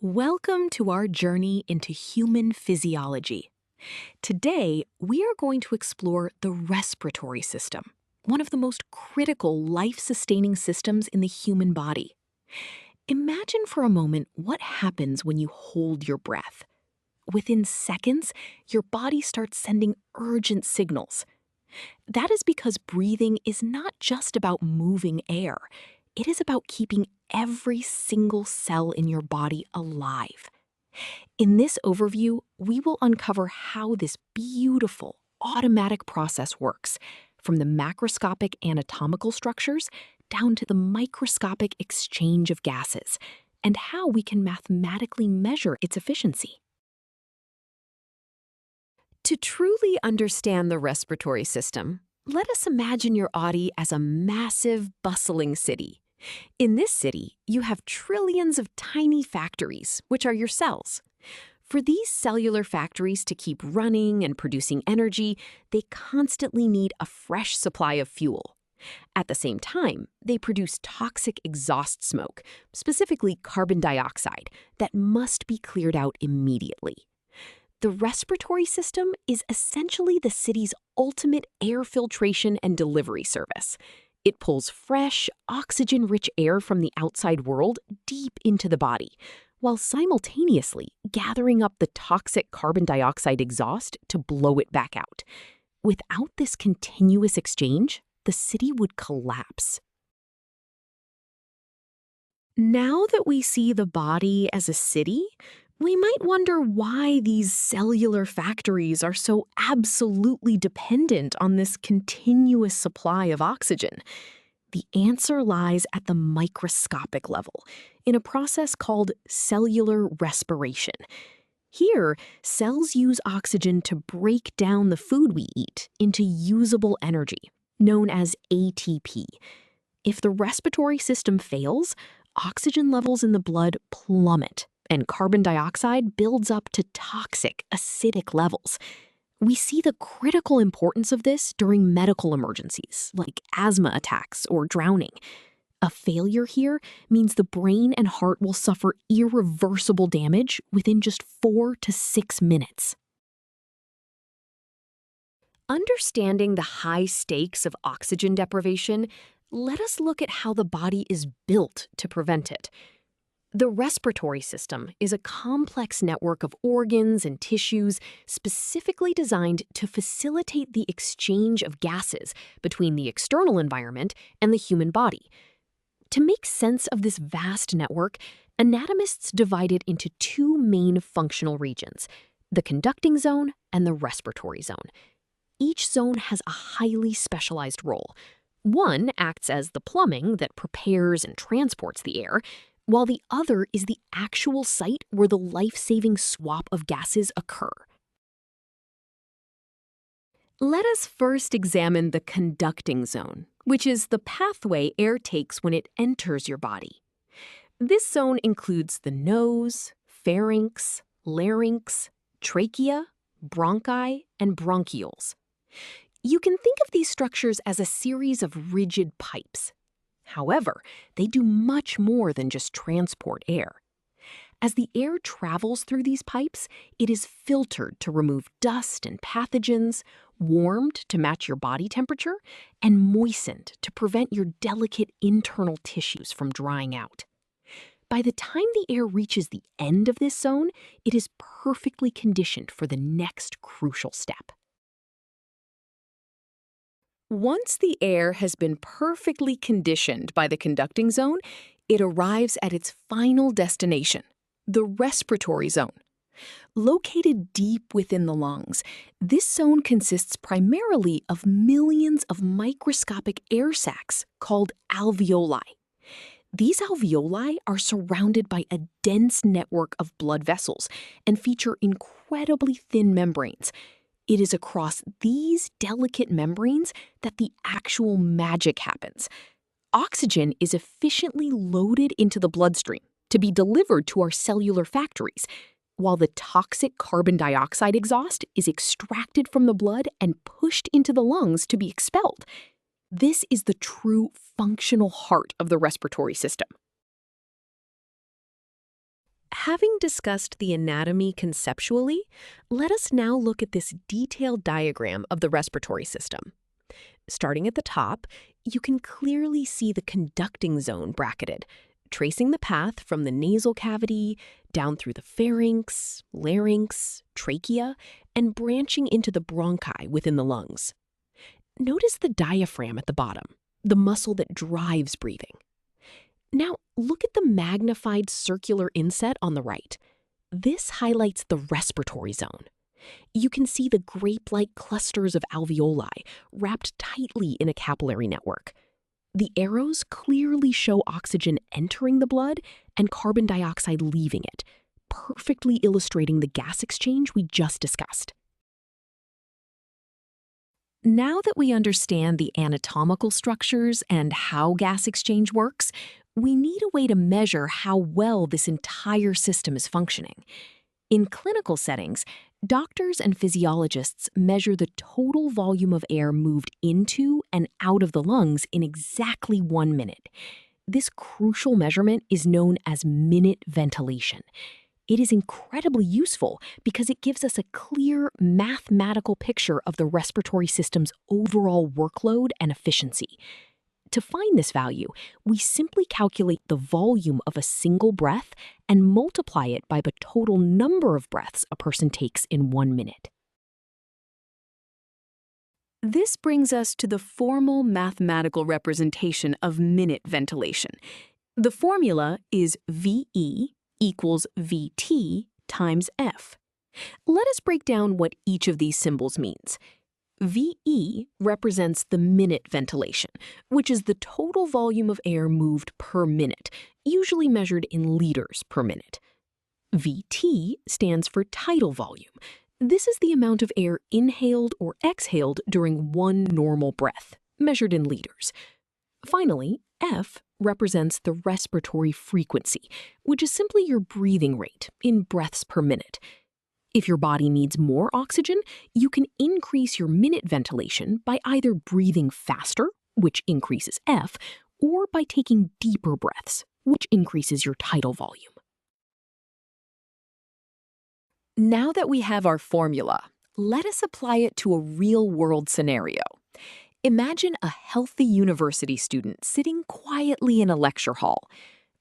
Welcome to our journey into human physiology. Today, we are going to explore the respiratory system, one of the most critical life-sustaining systems in the human body. Imagine for a moment what happens when you hold your breath. Within seconds, your body starts sending urgent signals. That is because breathing is not just about moving air. It is about keeping every single cell in your body alive. In this overview, we will uncover how this beautiful, automatic process works, from the macroscopic anatomical structures down to the microscopic exchange of gases, and how we can mathematically measure its efficiency. To truly understand the respiratory system, let us imagine your body as a massive, bustling city. In this city, you have trillions of tiny factories, which are your cells. For these cellular factories to keep running and producing energy, they constantly need a fresh supply of fuel. At the same time, they produce toxic exhaust smoke, specifically carbon dioxide, that must be cleared out immediately. The respiratory system is essentially the city's ultimate air filtration and delivery service. It pulls fresh, oxygen-rich air from the outside world deep into the body, while simultaneously gathering up the toxic carbon dioxide exhaust to blow it back out. Without this continuous exchange, the city would collapse. Now that we see the body as a city, we might wonder why these cellular factories are so absolutely dependent on this continuous supply of oxygen. The answer lies at the microscopic level, in a process called cellular respiration. Here, cells use oxygen to break down the food we eat into usable energy, known as ATP. If the respiratory system fails, oxygen levels in the blood plummet, and carbon dioxide builds up to toxic, acidic levels. We see the critical importance of this during medical emergencies, like asthma attacks or drowning. A failure here means the brain and heart will suffer irreversible damage within just 4 to 6 minutes. Understanding the high stakes of oxygen deprivation, let us look at how the body is built to prevent it. The respiratory system is a complex network of organs and tissues specifically designed to facilitate the exchange of gases between the external environment and the human body. To make sense of this vast network, anatomists divide it into two main functional regions, the conducting zone and the respiratory zone. Each zone has a highly specialized role. One acts as the plumbing that prepares and transports the air, while the other is the actual site where the life-saving swap of gases occur. Let us first examine the conducting zone, which is the pathway air takes when it enters your body. This zone includes the nose, pharynx, larynx, trachea, bronchi, and bronchioles. You can think of these structures as a series of rigid pipes. However, they do much more than just transport air. As the air travels through these pipes, it is filtered to remove dust and pathogens, warmed to match your body temperature, and moistened to prevent your delicate internal tissues from drying out. By the time the air reaches the end of this zone, it is perfectly conditioned for the next crucial step. Once the air has been perfectly conditioned by the conducting zone, it arrives at its final destination, the respiratory zone. Located deep within the lungs, this zone consists primarily of millions of microscopic air sacs called alveoli. These alveoli are surrounded by a dense network of blood vessels and feature incredibly thin membranes. It is across these delicate membranes that the actual magic happens. Oxygen is efficiently loaded into the bloodstream to be delivered to our cellular factories, while the toxic carbon dioxide exhaust is extracted from the blood and pushed into the lungs to be expelled. This is the true functional heart of the respiratory system. Having discussed the anatomy conceptually, let us now look at this detailed diagram of the respiratory system. Starting at the top, you can clearly see the conducting zone bracketed, tracing the path from the nasal cavity down through the pharynx, larynx, trachea, and branching into the bronchi within the lungs. Notice the diaphragm at the bottom, the muscle that drives breathing. Now, look at the magnified circular inset on the right. This highlights the respiratory zone. You can see the grape-like clusters of alveoli wrapped tightly in a capillary network. The arrows clearly show oxygen entering the blood and carbon dioxide leaving it, perfectly illustrating the gas exchange we just discussed. Now that we understand the anatomical structures and how gas exchange works, we need a way to measure how well this entire system is functioning. In clinical settings, doctors and physiologists measure the total volume of air moved into and out of the lungs in exactly 1 minute. This crucial measurement is known as minute ventilation. It is incredibly useful because it gives us a clear mathematical picture of the respiratory system's overall workload and efficiency. To find this value, we simply calculate the volume of a single breath and multiply it by the total number of breaths a person takes in 1 minute. This brings us to the formal mathematical representation of minute ventilation. The formula is VE equals VT times F. Let us break down what each of these symbols means. VE represents the minute ventilation, which is the total volume of air moved per minute, usually measured in liters per minute. VT stands for tidal volume. This is the amount of air inhaled or exhaled during one normal breath, measured in liters. Finally, F represents the respiratory frequency, which is simply your breathing rate in breaths per minute. If your body needs more oxygen, you can increase your minute ventilation by either breathing faster, which increases F, or by taking deeper breaths, which increases your tidal volume. Now that we have our formula, let us apply it to a real-world scenario. Imagine a healthy university student sitting quietly in a lecture hall.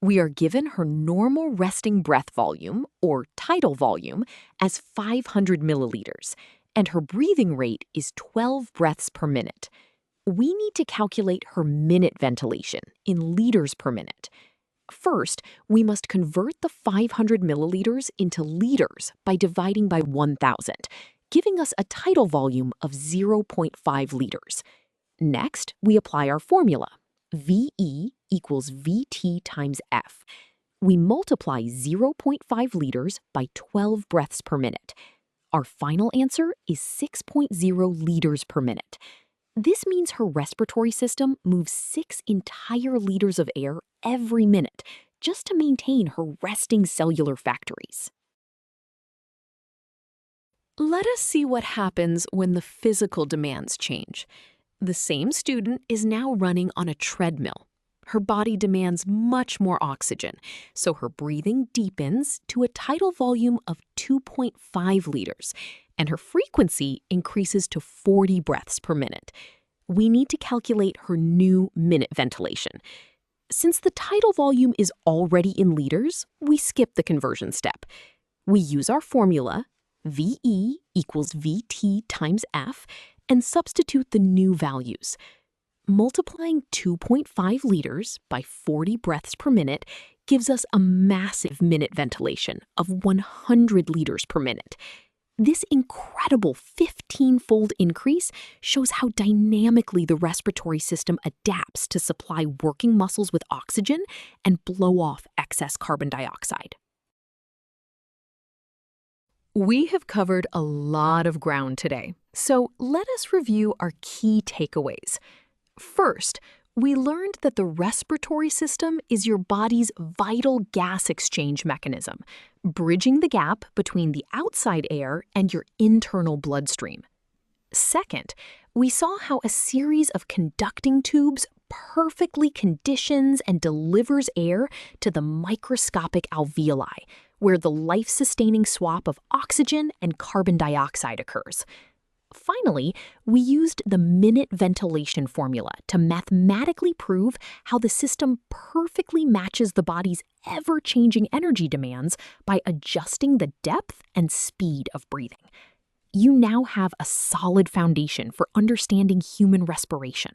We are given her normal resting breath volume, or tidal volume, as 500 milliliters, and her breathing rate is 12 breaths per minute. We need to calculate her minute ventilation in liters per minute. First, we must convert the 500 milliliters into liters by dividing by 1,000, giving us a tidal volume of 0.5 liters. Next, we apply our formula, VE equals VT times F. We multiply 0.5 liters by 12 breaths per minute. Our final answer is 6.0 liters per minute. This means her respiratory system moves 6 entire liters of air every minute just to maintain her resting cellular factories. Let us see what happens when the physical demands change. The same student is now running on a treadmill. Her body demands much more oxygen, so her breathing deepens to a tidal volume of 2.5 liters, and her frequency increases to 40 breaths per minute. We need to calculate her new minute ventilation. Since the tidal volume is already in liters, we skip the conversion step. We use our formula, VE equals VT times F, and substitute the new values. Multiplying 2.5 liters by 40 breaths per minute gives us a massive minute ventilation of 100 liters per minute. This incredible 15-fold increase shows how dynamically the respiratory system adapts to supply working muscles with oxygen and blow off excess carbon dioxide. We have covered a lot of ground today, so let us review our key takeaways. First, we learned that the respiratory system is your body's vital gas exchange mechanism, bridging the gap between the outside air and your internal bloodstream. Second, we saw how a series of conducting tubes perfectly conditions and delivers air to the microscopic alveoli, where the life-sustaining swap of oxygen and carbon dioxide occurs. Finally, we used the minute ventilation formula to mathematically prove how the system perfectly matches the body's ever-changing energy demands by adjusting the depth and speed of breathing. You now have a solid foundation for understanding human respiration.